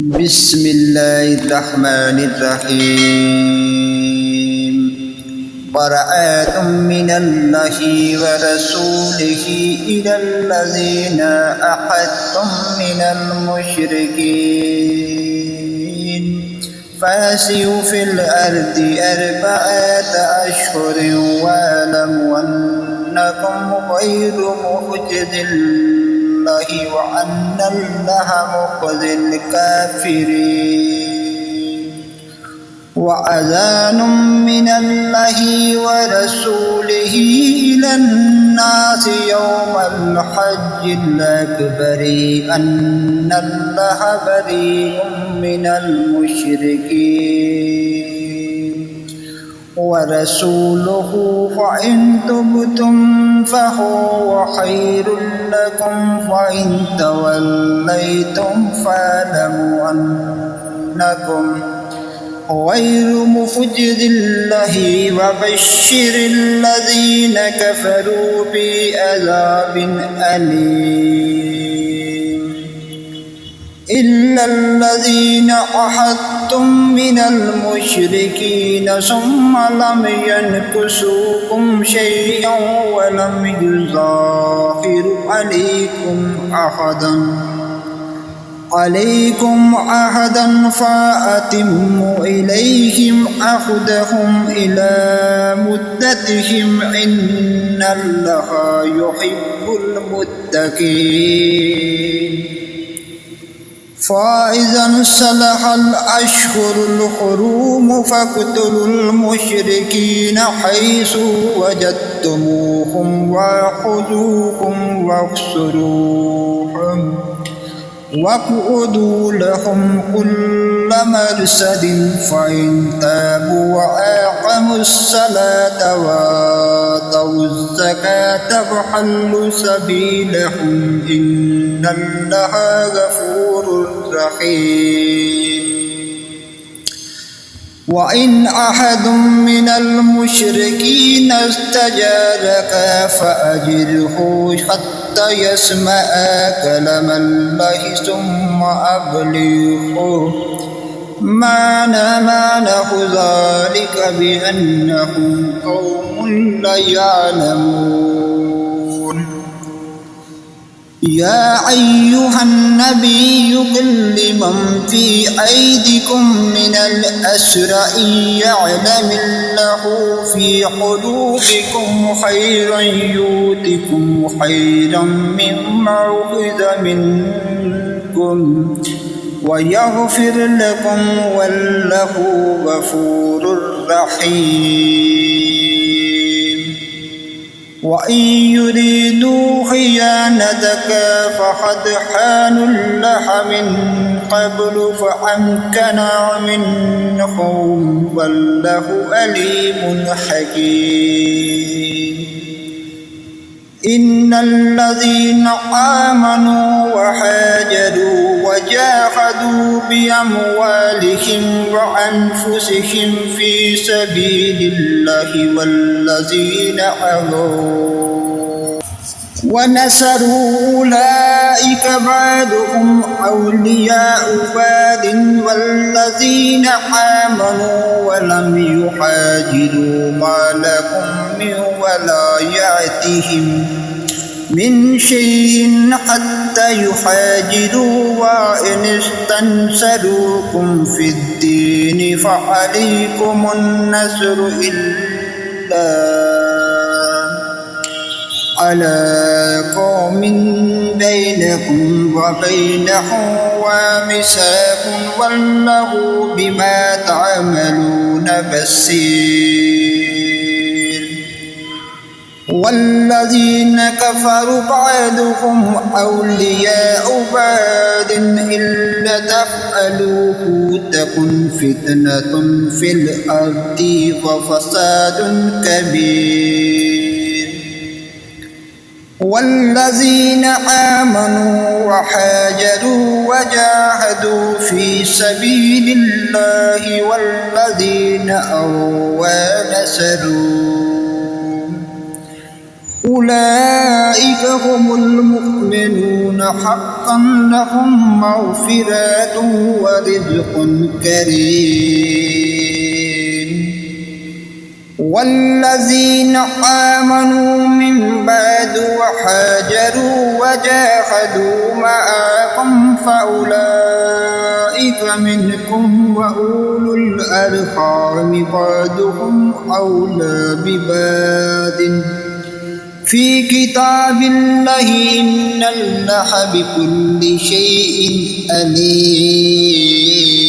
بسم الله الرحمن الرحيم. براءة من الله ورسوله إلى الذين عاهدتم من المشركين فسيروا في الأرض 4 أشهر واعلموا أنكم غير معجز الله وأن الله مخزي الكافرين. وأذان من الله ورسوله إلى الناس يوم الحج الأكبر أن الله بريء من المشركين ورسوله فإن تبتم فهو خير لكم وإن توليتم فاعلموا أنكم غير معجز الله وبشر الذين كفروا بعذاب أليم. إلا الذين عاهدتم من المشركين ثم لم ينكثوكم شيئا ولم يظاهروا عليكم عهدا فأتموا إليهم عهدهم إلى مدتهم إن الله يحب المتقين. فإذا انسلخ الأشهر الحرم فاقتلوا المشركين حيث وجدتموهم وخذوهم واحصروهم واقعدوا لهم كل مرصد فإن تابوا وأقاموا الصلاة وآتوا الزكاة فخلوا سبيلهم إن الله غفور رحيم. وإن أحد من المشركين استجارك فأجره حتى يسمع كلام الله ثم أبلغه معناه ذلك بأنهم قوم لا يعلمون. يا أيها النبي قل لمن في أيديكم من الأسرى إن يعلم الله في قلوبكم خيرا يؤتكم خيرا مما أخذ منكم ويغفر لكم والله غفور رحيم. وإن يريدوا خيانتك فقد خانوا الله من قبل فأمكن منهم والله عليم حكيم. إن الذين آمنوا وهاجروا وجاهدوا بأموالهم وأنفسهم في سبيل الله والذين آووا ونصروا أولئك بعضهم أولياء بعض والذين آمنوا ولم يهاجروا ما لكم من ولايتهم من شيء حتى يهاجروا وإن استنصروكم في الدين فعليكم النصر إلا على قوم بينكم وبينهم وميثاق والله بما تعملون بصير. والذين كفروا بعضهم أولياء بعض إلا تفعلوه تكن فتنة في الأرض وفساد كبير. والذين آمنوا وهاجروا وجاهدوا في سبيل الله والذين آووا ونصروا أولئك هم المؤمنون حقا لهم مغفرة ورزق كريم. والذين آمنوا من بعد وحاجروا وجاهدوا معكم فأولئك منكم وأولو الأرحام بعضهم أولى ببعض في كتاب الله إن الله بكل شيء عليم.